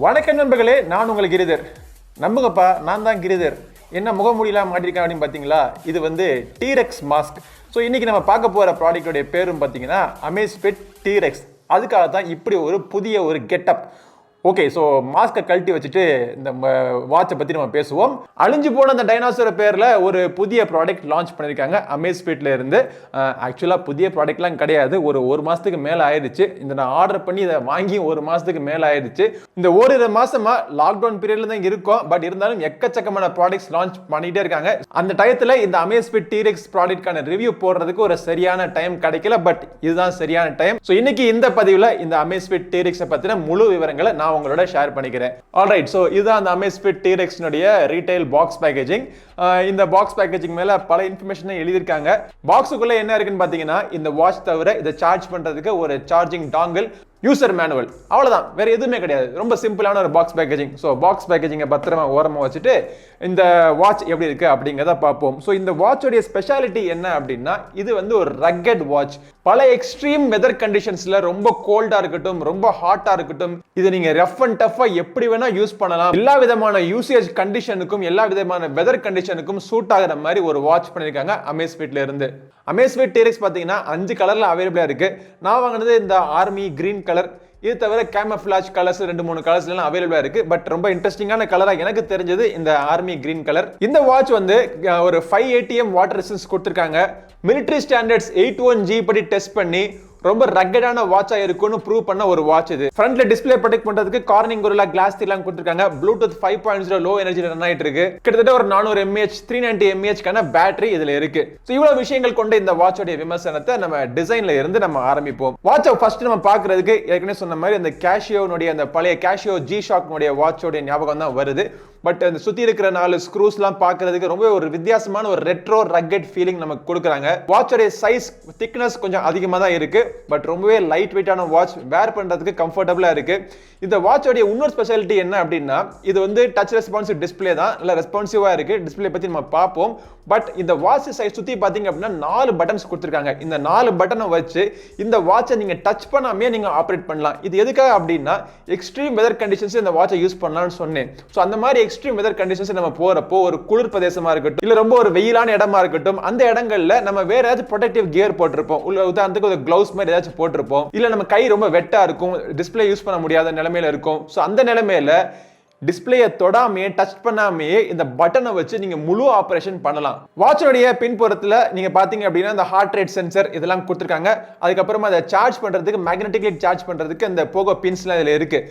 வணக்கம் நண்பர்களே, நான் உங்கள் கிரிதர். நம்புங்கப்பா, நான் தான் கிரிதர். என்ன முகமூடியெல்லாம் மாட்டிருக்கேன் அப்படின்னு பார்த்தீங்களா? இது வந்து டீரெக்ஸ் மாஸ்க். ஸோ இன்னைக்கு நம்ம பார்க்க போகிற ப்ராடக்டோடைய பேரும் பார்த்தீங்கன்னா அமேஸ்ஃபிட் டீரெக்ஸ். அதுக்காக தான் இப்படி ஒரு புதிய ஒரு கெட்டப். ஓகே, ஸோ மாஸ்கை கழட்டி வச்சுட்டு இந்த வாட்சை பற்றி நம்ம பேசுவோம். அழிஞ்சு போன அந்த டைனாசோர பேரில் ஒரு புதிய ப்ராடக்ட் லான்ச் பண்ணியிருக்காங்க அமேஸ்ஃபிட்ல இருந்து. ஆக்சுவலாக புதிய ப்ராடக்ட்லாம் கிடையாது, ஒரு மாதத்துக்கு மேலே ஆயிடுச்சு. இந்த நான் ஆர்டர் பண்ணி இதை வாங்கி ஒரு மாதத்துக்கு மேலே ஆயிடுச்சு. இந்த ஓரிரு மாசமா லாக்டவுன் பீரியட்ல தான் இருக்கும். பட் இருந்தாலும் எக்கச்சக்கமான ப்ராடக்ட்ஸ் லான்ச் பண்ணிட்டே இருக்காங்க. அந்த டயத்தில் இந்த அமேஸ்ஃபிட் டீரெக்ஸ் ப்ராடக்ட்கான ரிவ்யூ போடுறதுக்கு ஒரு சரியான டைம் கிடைக்கல. பட் இதுதான் சரியான டைம். ஸோ இன்னைக்கு இந்த பதிவில் இந்த அமேஸ்ஃபிட் டீரெக்ஸை பற்றின முழு விவரங்களை நான் உங்களோட ஷேர் பண்ணிக்கிறேன். ஆல்ரைட், ஸோ இதுதான் அந்த அமேஸ்ஃபிட் டீரெக்ஸ்னுடைய ரீட்டைல் பாக்ஸ் பேக்கேஜிங். இந்த பாக்ஸ் பேக்கேஜிங் மேல பல இன்ஃபர்மேஷன் எழுதியிருக்காங்க. பாக்ஸுக்குள்ள என்ன இருக்குன்னு பார்த்தீங்கன்னா, இந்த வாட்ச் தவிர இதை சார்ஜ் பண்றதுக்கு ஒரு சார்ஜிங் டாங்கிள், யூசர் மேனுவல், அவ்வளவுதான், வேற எதுவுமே கிடையாது. ரொம்ப சிம்பிளான ஒரு பாக்ஸ் பேக்கேஜிங். ஸோ பாக்ஸ் பேக்கேஜிங்கை பத்திரமா ஓரமா வச்சுட்டு இந்த வாட்ச் எப்படி இருக்கு அப்படிங்கிறத பார்ப்போம். ஸோ இந்த வாட்சோடைய ஸ்பெஷாலிட்டி என்ன அப்படின்னா, இது வந்து ஒரு ரக்கட் வாட்ச். பல எக்ஸ்ட்ரீம் வெதர் கண்டிஷன்ஸ்ல ரொம்ப கோல்டா இருக்கட்டும், ரொம்ப ஹாட்டா இருக்கட்டும், இது நீங்க ரஃப் அண்ட் டஃபா எப்படி வேணா யூஸ் பண்ணலாம். எல்லா விதமான யூசேஜ் கண்டிஷனுக்கும், எல்லா விதமான வெதர் கண்டிஷனுக்கும் சூட் ஆகிற மாதிரி ஒரு வாட்ச் பண்ணிருக்காங்க அமேஸ்ஃபிட்ல இருந்து. அமேஸ்ஃபிட் டீரெக்ஸ் பார்த்தீங்கன்னா 5 கலர்ல அவைலபிளா இருக்கு. நான் வாங்கினது இந்த ஆர்மி கிரீன் கலர். இது தவிர கேமஃபிளாஜ் கலர்ஸ் 2-3 கலர்ஸ் எல்லாம் அவைலபிளா இருக்கு. பட் ரொம்ப இன்ட்ரெஸ்டிங்கான கலரா எனக்கு தெரிஞ்சது இந்த ஆர்மி கிரீன் கலர். இந்த வாட்ச் வந்து ஒரு 5 ATM வாட்டர் ரெசிஸ்டன்ஸ் கொடுத்திருக்காங்க. மிலிட்டரி ஸ்டாண்டர்ட்ஸ் 801G படி டெஸ்ட் பண்ணி ரொம்ப ரக்கடான வாட்சா இருக்கும்னு ப்ரூவ் பண்ண ஒரு வாட்ச் இது. ஃப்ரண்ட்ல டிஸ்ப்ளே ப்ரொடெக்ட் பண்றதுக்கு கார்னிங் கொரில்லா கிளாஸ் எல்லாம் கொடுத்திருக்காங்க. ப்ளூடூத் 5.0 லோ எனர்ஜி ரன் ஆயிட்டு இருக்கு. கிட்டத்தட்ட ஒரு 400 mAh 390 mAh கான பேட்டரி இதுல இருக்கு. சோ இவ்வளவு விஷயங்கள் கொண்ட இந்த வாட்சோட விமர்சனத்தை நம்ம டிசைன்ல இருந்து நம்ம ஆரம்பிப்போம். வாட்சை ஃபர்ஸ்ட் நம்ம பார்க்கிறதுக்கு ஏற்கனவே சொன்ன மாதிரி அந்த கேஷியோனுடைய அந்த பழைய கேஷியோ G-Shock வாட்சோட ஞாபகம் தான் வருது. பட் அந்த சுத்தி இருக்கிற 4 ஸ்க்ரூஸ் எல்லாம் பார்க்கிறதுக்கு ரொம்ப ஒரு வித்தியாசமான ஒரு ரெட்ரோ ரக்கட் ஃபீலிங் நமக்கு கொடுக்குறாங்க. வாட்சோட சைஸ் திக்னஸ் கொஞ்சம் அதிகமா தான் இருக்கு. பட் ரொம்பவே லைட் வெயிட்டான வாட்ச், வேர் பண்றதுக்கு கம்ஃபர்டபுளா இருக்கு. இந்த வாட்சோட இன்னொரு ஸ்பெஷாலிட்டி என்ன அப்படின்னா, இது வந்து டச் ரெஸ்பான்சிவ் டிஸ்ப்ளே தான், நல்ல ரெஸ்பான்சிவா இருக்கு. டிஸ்ப்ளே பத்தி நம்ம பார்ப்போம். பட் இந்த வாட்ச் சைஸ் சுத்தி பாத்தீங்க அப்படின்னா 4 பட்டன்ஸ் கொடுத்திருக்காங்க. இந்த 4 பட்டனை வச்சு இந்த வாட்சை நீங்க டச் பண்ணாமே நீங்க ஆப்ரேட் பண்ணலாம். இது எதுக்காக அப்படின்னா, எக்ஸ்ட்ரீம் வெதர் கண்டிஷன்ஸ் இந்த வாட்சை யூஸ் பண்ணலாம்னு சொன்னேன். ஸோ அந்த மாதிரி எக்ஸ்ட்ரீம் வெதர் கண்டிஷன்ஸ் நம்ம போறப்போ, ஒரு குளிர் பிரதேசமா இருக்கட்டும், இல்ல ரொம்ப ஒரு வெயிலான இடமா இருக்கட்டும், அந்த இடங்கள்ல நம்ம வேற ஏதாச்சும் ப்ரொடெக்டிவ் கியர் போட்டிருப்போம். உதாரணத்துக்கு ஒரு கிளவுஸ் மாதிரி ஏதாச்சும் போட்டிருப்போம். இல்ல நம்ம கை ரொம்ப வெட்டா இருக்கும், டிஸ்ப்ளே யூஸ் பண்ண முடியாத நிலைமையில இருக்கும். ஸோ அந்த நிலைமையில டிஸ்ப்ளேயை தொடாமையே, டச் பண்ணாமையே இந்த பட்டனை வச்சு நீங்க முழு ஆபரேஷன் பண்ணலாம். வாட்சோடைய பின்புறத்துல நீங்க பாத்தீங்க அப்படின்னா இந்த ஹார்ட் ரேட் சென்சர் இதெல்லாம் கொடுத்திருக்காங்க. அதுக்கப்புறமா அதை சார்ஜ் பண்றதுக்கு, மேக்னெட்டிக்லி சார்ஜ் பண்றதுக்கு அந்த போகோ பின்ஸ்லாம் இதுல இருக்கு.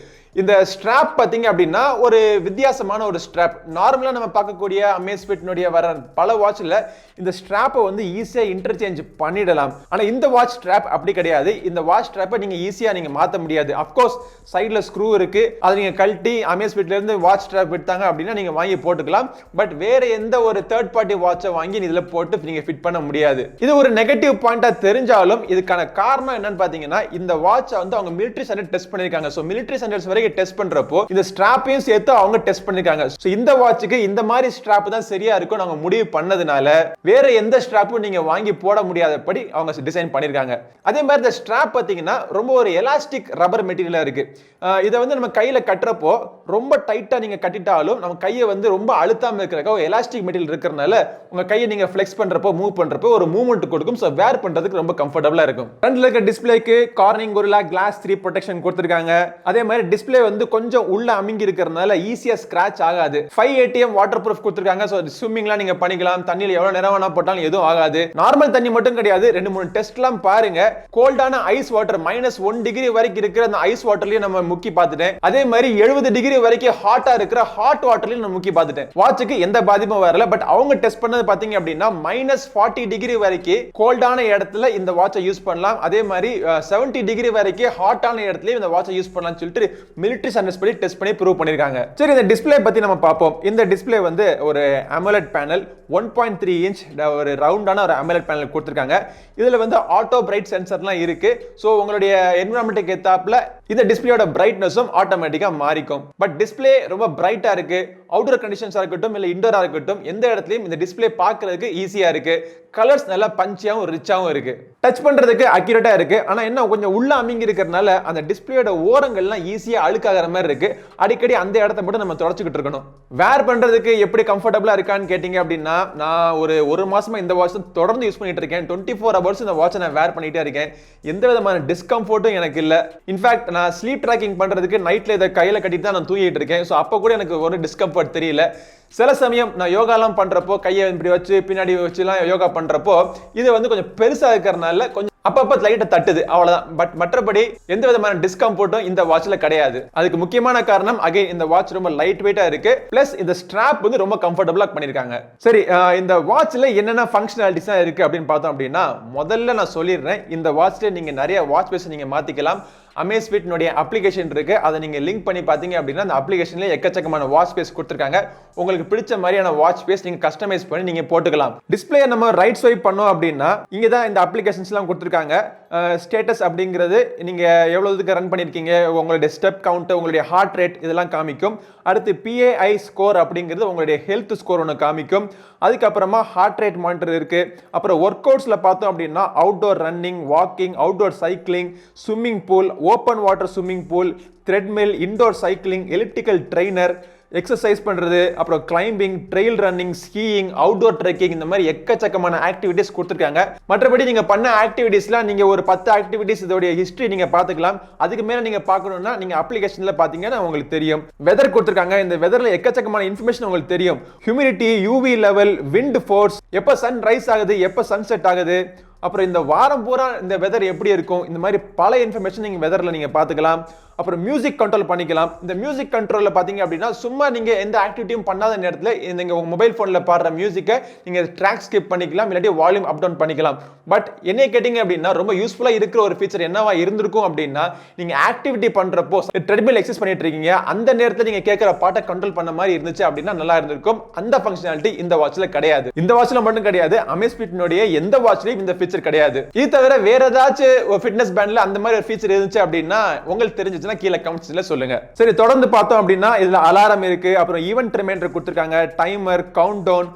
இந்த ஸ்ட்ராப் பாத்தீங்க அப்படின்னா ஒரு வித்தியாசமான ஒரு ஸ்ட்ராப். நார்மலா நம்ம பார்க்கக்கூடிய அமேஸ்ஃபிட்னுடைய வர பல வாட்ச்ல இந்த ஸ்ட்ராப்பை வந்து ஈஸியா இன்டர்சேஞ்ச் பண்ணிடலாம். ஆனா இந்த வாட்ச் ஸ்ட்ராப் அப்படி கிடையாது. இந்த வாட்ச் ஸ்ட்ராப்பை நீங்க ஈஸியா நீங்க மாத்த முடியாது. அப்கோர்ஸ் சைட்ல ஸ்க்ரூ இருக்கு, அதை நீங்க கழட்டி அமேஸ்ஃபிட்ல இருந்து வாட்ச் ஸ்ட்ராப் விட்டாங்க அப்படின்னா நீங்க வாங்கி போட்டுக்கலாம். பட் வேற எந்த ஒரு தேர்ட் பார்ட்டி வாட்சை வாங்கி இதுல போட்டு நீங்க ஃபிட் பண்ண முடியாது. இது ஒரு நெகட்டிவ் பாயிண்டா தெரிஞ்சாலும் இதுக்கான காரணம் என்னன்னு பாத்தீங்கன்னா, இந்த வாட்சை வந்து அவங்க மிலிட்டரி ஸ்டாண்டர்ட் டெஸ்ட் பண்ணிருக்காங்க. சோ மிலிட்டரி ஸ்டாண்டர்ட்ஸ் டெஸ்ட் பண்றப்போ இந்த ஸ்ட்ராப்பையும் சேர்த்து அவங்க டெஸ்ட் பண்ணிருக்காங்க. சோ இந்த வாட்சுக்கு இந்த மாதிரி ஸ்ட்ராப் தான் சரியா இருக்கும் நாங்க முடிவு பண்ணதுனால வேற எந்த ஸ்ட்ராப்பும் நீங்க வாங்கி போட முடியாதபடி அவங்க டிசைன் பண்ணிருக்காங்க. அதே மாதிரி இந்த ஸ்ட்ராப் பாத்தீங்கன்னா ரொம்ப ஒரு எலாஸ்டிக் ரப்பர் மெட்டீரியலா இருக்கு. இதை வந்து நம்ம கையில கட்டுறப்போ ரொம்ப டைட்டா நீங்க கட்டிட்டாலும் நம்ம கையை வந்து ரொம்ப அழுத்தாம இருக்கிறதுக்கு எலாஸ்டிக் மெட்டீரியல் இருக்கிறதுனால உங்க கையை நீங்க ஃபிளெக்ஸ் பண்றப்போ, மூவ் பண்றப்போ ஒரு மூவ்மெண்ட் கொடுக்கும். சோ வேர் பண்றதுக்கு ரொம்ப கம்ஃபர்டபுளா இருக்கும். ஃப்ரண்ட்ல இருக்க டிஸ்ப்ளேக்கு கார்னிங் கொரில்லா கிளாஸ் 3 ப்ரொடெக்ஷன் கொடுத்திருக்காங்க. அதே மாதிரி டிஸ்ப்ளே வந்து கொஞ்சம் உள்ள அமுங்கி இருக்கிறதுனால ஈஸியா ஸ்கிராட்ச் ஆகாது. 5 ATM வாட்டர் ப்ரூஃப் கொடுத்திருக்காங்க. சோ ஸ்விம்மிங்லாம் நீங்க பண்ணிக்கலாம். தண்ணியில எவ்வளவு நேரம் வேணா போட்டாலும் எதுவும் ஆகாது. நார்மல் தண்ணி மட்டும் கிடையாது, 2-3 டெஸ்ட்லாம் பாருங்க. கோல்டான ஐஸ் வாட்டர் -1 டிகிரி வரைக்கும் இருக்கிற அந்த ஐஸ் வாட்டர்லயும் நம்ம முக்கி பார்த்துட்டேன். அதே மாதிரி 70 டிகிரி வரைக்கும் ஹாட்டா இருக்கிற ஹாட் வாட்டர்லயும் நான் முக்கி பார்த்துட்டேன். வாட்சுக்கு எந்த பாதிப்பும் வரல. பட் அவங்க டெஸ்ட் பண்ணது பாத்தீங்க அப்படின்னா -40 டிகிரி வரைக்கும் கோல்டான இடத்துல இந்த வாட்சை யூஸ் பண்ணலாம். அதே மாதிரி 70 டிகிரி வரைக்கும் ஹாட்டான இடத்துலயும் இந்த வாட்சை யூஸ் பண்ணலாம்னு சொல்லிட்டு மிலிட்டரி ஸ்டாண்டர்ட்ஸ் படி டெஸ்ட் பண்ணி ப்ரூவ் பண்ணிருக்காங்க. சரி, இந்த டிஸ்ப்ளே பத்தி நம்ம பார்ப்போம். இந்த டிஸ்ப்ளே வந்து ஒரு AMOLED பேனல் 1.3 இன்ச் ஒரு ரவுண்டான ஒரு AMOLED பேனல் கொடுத்திருக்காங்க. இதுல வந்து ஆட்டோ பிரைட் சென்சர்லாம் இருக்கு. சோ உங்களுடைய என்விரான்மென்ட்க்கு ஏத்தாப்ல இந்த டிஸ்ப்ளேயோட பிரைட்னஸும் ஆட்டோமேட்டிக்கா மாறிக்கும். பட் டிஸ்ப்ளே ரொம்ப பிரைட்டா இருக்கு, அவுட்டோர் கண்டிஷன்ஸா இருக்கட்டும் இல்ல இன்டோரா இருக்கட்டும் எந்த இடத்துலயும் இந்த டிஸ்ப்ளே பார்க்கிறதுக்கு ஈஸியா இருக்கு. கலர்ஸ் நல்லா பஞ்சியாவும் ரிச்சாவும் இருக்கு. டச் பண்றதுக்கு அக்யூரேட்டா இருக்கு. ஆனா என்ன கொஞ்சம் உள்ள அமிங்கி இருக்கறனால அந்த டிஸ்ப்ளேயோட ஓரங்கள்லாம் ஈஸியா அழுக்காகிற மாதிரி இருக்கு. அடிக்கடி அந்த இடத்தை மட்டும் நம்ம தொடச்சிக்கிட்டு இருக்கணும். வேர் பண்றதுக்கு எப்படி கம்ஃபர்டபுளா இருக்கான்னு கேட்டீங்க அப்படின்னா நான் ஒரு மாசமா இந்த வாட்ச் தொடர்ந்து யூஸ் பண்ணிட்டு இருக்கேன். 24 ஹவர்ஸ் இந்த வாட்சை நான் வேர் பண்ணிட்டே இருக்கேன். எந்த விதமான டிஸ்கம்ஃபர்ட்டும் எனக்கு இல்ல. இன்ஃபேக்ட் நான் ஸ்லீப் ட்ராக்கிங் பண்றதுக்கு நைட்ல இதை கையில கட்டிட்டு தான் நான் தூங்கிட்டு இருக்கேன். ஸோ அப்போ கூட எனக்கு ஒரு டிஸ்கம்ஃபர்ட் தெரியல. சில சமயம் நான் யோகாலாம் பண்றப்போ கையை இப்படி வச்சு பின்னாடி வச்சுலாம் யோகா பண்றப்போ இது வந்து கொஞ்சம் பெருசா இருக்கிறதுனால கொஞ்சம் அப்பப்ப லைட்டா தட்டுது அவ்வளவுதான். பட் மற்றபடி எந்த விதமான டிஸ்கம்ஃபர்ட்டும் இந்த வாட்ச்ல கிடையாது. அதுக்கு முக்கியமான காரணம் அகைன் இந்த வாட்ச் ரொம்ப லைட் வெயிட்டா இருக்கு. பிளஸ் இந்த ஸ்ட்ராப் வந்து ரொம்ப கம்ஃபர்டபுளா பண்ணிருக்காங்க. சரி, இந்த வாட்ச்ல என்னென்ன ஃபங்க்ஷனாலிட்டிஸ் இருக்கு அப்படின்னு பார்த்தோம் அப்படின்னா முதல்ல நான் சொல்லிடுறேன். இந்த வாட்ச்ல நீங்க நிறைய வாட்ச் பேஸ் நீங்க மாத்திக்கலாம். Amazfit அப்ளிகேஷன் இருக்கு. அதை நீங்க லிங்க் பண்ணி பாத்தீங்க அப்படின்னா அந்த அப்ளிகேஷன்ல எக்கச்சக்கமான வாட்ச் ஸ்பேஸ் கொடுத்திருக்காங்க. உங்களுக்கு பிடிச்ச மாதிரியான வாட்ச் ஸ்பேஸ் நீங்க கஸ்டமைஸ் பண்ணி நீங்க போட்டுக்கலாம். டிஸ்ப்ளே நம்ம ரைட் ஸ்வைப் பண்ணோம் அப்படின்னா இங்க தான் இந்த அப்ளிகேஷன்ஸ் எல்லாம் கொடுத்திருக்காங்க. ஸ்டேட்டஸ் அப்படிங்கிறது நீங்க எவ்வளவு இதுக்கு ரன் பண்ணிருக்கீங்க, உங்களுடைய ஸ்டெப் கவுண்ட், உங்களுடைய ஹார்ட் ரேட் இதெல்லாம் காமிக்கும். அடுத்து PAI ஸ்கோர் அப்படிங்கிறது உங்களுடைய ஹெல்த் ஸ்கோர் ஒன்று காமிக்கும். அதுக்கப்புறமா ஹார்ட் ரேட் மானிட்டர் இருக்கு. அப்புறம் ஒர்க் அவுட்ஸ்ல பார்த்தோம் அப்படின்னா outdoor running, walking, outdoor cycling, swimming pool, open water swimming pool, treadmill, indoor cycling, elliptical trainer, exercise பண்றது, அப்புறம் climbing, trail running, skiing, outdoor trekking இந்த மாதிரி எக்கச்சக்கமான ஆக்டிவிட்டிஸ் கொடுத்திருக்காங்க. மற்றபடி நீங்க பண்ண ஆக்டிவிட்டிஸ்லாம் நீங்க ஒரு 10 ஆக்டிவிட்டிஸ் இதோட ஹிஸ்டரி நீங்க பார்த்துக்கலாம். அதுக்கு மேல நீங்க பார்க்கணும்னா நீங்க அப்ளிகேஷன்ல பாத்தீங்கன்னா உங்களுக்கு தெரியும். வெதர் கொடுத்திருக்காங்க. இந்த வெதர்ல எக்கச்சக்கமான இன்ஃபர்மேஷன் உங்களுக்கு தெரியும். Humidity, UV level, wind force, எப்ப சன் ரைஸ் ஆகுது, எப்ப சன்செட் ஆகுது, அப்புறம் இந்த வாரம் பூரா இந்த வெதர் எப்படி இருக்கும், இந்த மாதிரி பல இன்ஃபர்மேஷன் நீங்க வெதர்ல நீங்க பாத்துக்கலாம். அப்புறம் மியூசிக் கண்ட்ரோல் பண்ணிக்கலாம். இந்த மியூசிக் கண்ட்ரோல்ல பாத்தீங்க அப்படின்னா சும்மா நீங்க எந்த ஆக்டிவிட்டியும் பண்ணாத நேரத்துல நீங்க உங்க மொபைல் போன்ல பாடுற மியூசிக்கை நீங்க ட்ராக் ஸ்கிப் பண்ணிக்கலாம், இல்லாட்டி வால்யூம் அப் டவுன் பண்ணிக்கலாம். பட் என்ன கேட்டீங்க அப்படின்னா ரொம்ப யூஸ்ஃபுல்லா இருக்கிற ஒரு ஃபீச்சர் என்னவா இருந்திருக்கும் அப்படின்னா நீங்க ஆக்டிவிட்டி பண்றப்போ ட்ரெட்மில் எக்ஸசைஸ் பண்ணிட்டு இருக்கீங்க, அந்த நேரத்துல நீங்க கேட்கிற பாட்டை கண்ட்ரோல் பண்ண மாதிரி இருந்துச்சு அப்படின்னா நல்லா இருந்திருக்கும். அந்த ஃபங்க்ஷனாலிட்டி இந்த வாட்ச்ல கிடையாது. இந்த வாட்ச்ல மட்டும் கிடையாது, Amazfit எந்த வாட்ச்லயும் இந்த ஃபீச்சர் கிடையாது. இது தவிர வேற ஏதாச்சும் ஃபிட்னஸ் பேண்ட்ல அந்த மாதிரி ஒரு ஃபீச்சர் இருந்துச்சு அப்படின்னா உங்களுக்கு தெரிஞ்சிச்சு கீழே கமெண்ட்ஸ்ல சொல்லுங்க. சரி, தொடர்ந்து பார்த்தோம் அப்படின்னா இதுல அலாரம் இருக்கு. அப்புறம் ஈவென்ட் ரிமைண்டர் கொடுத்திருக்காங்க, timer, count down,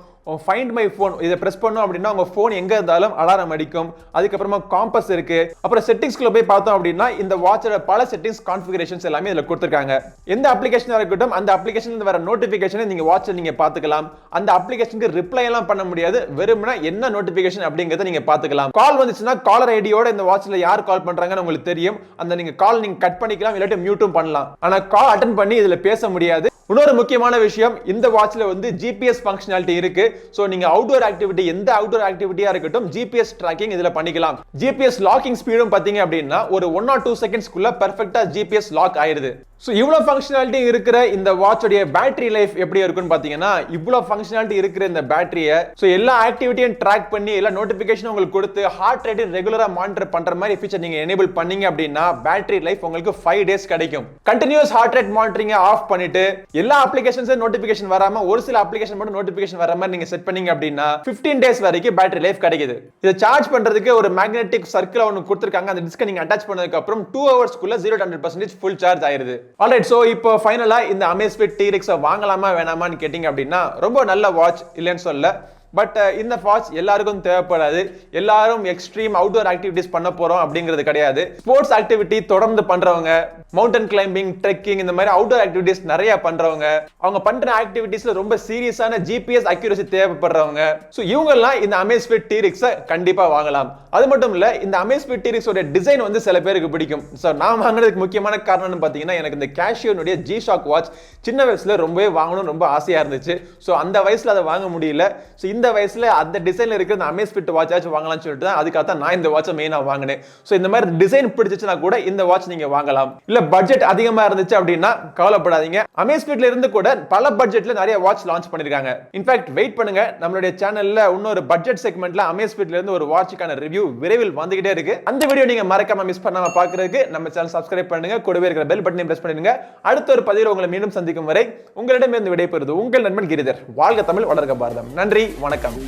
find my phone இதை பிரஸ் பண்ணோம் அப்படின்னா உங்க போன் எங்க இருந்தாலும் அலாரம் அடிக்கும். அதுக்கப்புறமா காம்பஸ் இருக்கு. அப்புறம் செட்டிங்ஸ்குள்ள போய் பார்த்தோம் அப்படின்னா இந்த வாட்சோட பல செட்டிங்ஸ் கான்ஃபிகரேஷன்ஸ் எல்லாமே இதுல கொடுத்திருக்காங்க. எந்த அப்ளிகேஷனா இருக்கட்டும் அந்த அப்ளிகேஷன்ல வர நோட்டிபிகேஷனை நீங்க வாட்சை நீங்க பார்த்துக்கலாம். அந்த அப்ளிகேஷனுக்கு ரிப்ளை எல்லாம் பண்ண முடியாது, வெறுமனே என்ன நோட்டிபிகேஷன் அப்படிங்கறத நீங்க பார்த்துக்கலாம். கால் வந்துச்சுன்னா காலர் ஐடியோட இந்த வாட்ச்ல யார் கால் பண்றாங்கன்னு உங்களுக்கு தெரியும். அந்த நீங்க கால் நீங்க கட் பண்ணிக்கலாம், இல்லாட்டி மியூட்டும் பண்ணலாம். ஆனா கால் அட்டெண்ட் பண்ணி இதுல பேச முடியாது. இன்னொரு முக்கியமான விஷயம், இந்த வாட்ச்ல வந்து GPS ஃபங்க்ஷனாலிட்டி இருக்கு. சோ நீங்க அவுட்டோர் ஆக்டிவிட்டி எந்த அவுட்டோர் ஆக்டிவிட்டியா இருக்கட்டும் GPS ட்ராக்கிங் இதுல பண்ணிக்கலாம். GPS லாக்கிங் ஸ்பீடும் பாத்தீங்க அப்படின்னா ஒரு 1 or 2 செகண்ட்ஸ்க்குள்ள பெர்ஃபெக்ட்டா GPS லாக் ஆயிருது. சோ இவ்வளவு ஃபங்க்ஷனாலிட்டி இருக்கிற இந்த வாட்சோட பேட்டரி லைஃப் எப்படி இருக்குன்னு பாத்தீங்கன்னா இவ்வளவு ஃபங்க்ஷனாலிட்டி இருக்கிற இந்த பேட்டரியை சோ எல்லா ஆக்டிவிட்டியும் ட்ராக் பண்ணி எல்லா நோட்டிபிகேஷன் உங்களுக்கு கொடுத்து ஹார்ட் ரேட் ரெகுலரா மானிட்டர் பண்ற மாதிரி ஃபீச்சர் நீங்க எனேபிள் பண்ணீங்க அப்படின்னா பேட்டரி லைஃப் உங்களுக்கு 5 days கிடைக்கும். Continuous heart rate monitoring off பண்ணிட்டு எல்லா அப்ளிகேஷன்ஸ் நோட்டிபிகேஷன் வராம ஒரு சில அப்ளிகேஷன் மட்டும் நோட்டிபிகேஷன் வர மாதிரி நீங்க செட் பண்ணீங்க அப்படின்னா 15 days வரைக்கும் பேட்டரி லைஃப் கிடைக்குது. இதை சார்ஜ் பண்றதுக்கு ஒரு மேக்னெட்டிக் சர்க்கிள் ஒன்னு கொடுத்திருக்காங்க. அந்த டிஸ்கை நீங்க அட்டாச் பண்ணதுக்கு அப்புறம் 2 ஹவர்ஸ்க்குள்ள 0 to 100% ஃபுல் சார்ஜ் ஆயிருது. ஆல்ரைட், சோ இப்போ ஃபைனலா இந்த Amazfit T-Rex வாங்கலாமா வேணாமான்னு கேட்டிங்க அப்படின்னா ரொம்ப நல்ல வாட்ச் இல்லைன்னு சொல்ல. பட் இந்த வாட்ச் எல்லாருக்கும் தேவைப்படாது. எல்லாரும் எக்ஸ்ட்ரீம் அவுட்டோர் ஆக்டிவிட்டிஸ் பண்ண போறோம் அப்படிங்கிறது கிடையாது. ஸ்போர்ட்ஸ் ஆக்டிவிட்டி தொடர்ந்து பண்றவங்க, மவுண்டன் கிளைம்பிங், ட்ரெக்கிங் இந்த மாதிரி அவுட்டோர் ஆக்டிவிட்டிஸ் நிறைய பண்றவங்க, அவங்க பண்ற ஆக்டிவிட்டிஸ்ல ரொம்ப சீரியஸான GPS அக்யூரசி தேவைப்படுறவங்க, சோ இவங்க எல்லாம் இந்த Amazfit T-Rex கண்டிப்பா வாங்கலாம். அது மட்டும் இல்ல இந்த Amazfit T-Rex ஓட டிசைன் வந்து சில பேருக்கு பிடிக்கும். சோ நான் வாங்குறதுக்கு முக்கியமான காரணம்னு பாத்தீங்கன்னா எனக்கு இந்த Casio G-Shock வாட்ச் சின்ன வயசுல ரொம்பவே வாங்கணும் ரொம்ப ஆசையா இருந்துச்சு. சோ அந்த வயசுல அதை வாங்க முடியல. சோ இந்த வயசுல அந்த டிசைன்ல இருக்கிற அந்த Amazfit வாட்ச் வாங்கலாம்னு சொல்லிட்டு அதுக்காக தான் நான் இந்த வாட்சை மெயினா வாங்கினேன். சோ இந்த மாதிரி டிசைன் பிடிச்சிச்சுனா கூட இந்த வாட்ச் நீங்க வாங்கலாம். இல்ல பட்ஜெட் அதிகமா இருந்துச்சு அப்படின்னா கவலைப்படாதீங்க. Amazfitல இருந்து கூட பல பட்ஜெட்ல நிறைய வாட்ச் லான்ச் பண்ணிருக்காங்க. இன்ஃபேக்ட் வெயிட் பண்ணுங்க, நம்மளுடைய சேனல்ல இன்னொரு பட்ஜெட் செக்மெண்ட்ல Amazfitல இருந்து ஒரு வாட்சுக்கான ரிவ்யூ விரைவில் வந்துகிட்டே இருக்கு. அந்த வீடியோ நீங்க மறக்காம மிஸ் பண்ணாம பார்க்கிறதுக்கு நம்ம சேனல் சப்ஸ்கிரைப் பண்ணுங்க, கூடவே இருக்கிற பெல் பட்டனை பிரஸ் பண்ணுங்க. அடுத்த ஒரு பதிவில் உங்களை மீண்டும் சந்திக்கும் வரை உங்களிடமிருந்து விடைபெறுவது உங்கள் நண்பன் கிரிதர். வாழ்க தமிழ், வளர்க பாரதம். நன்றி, வணக்கம்.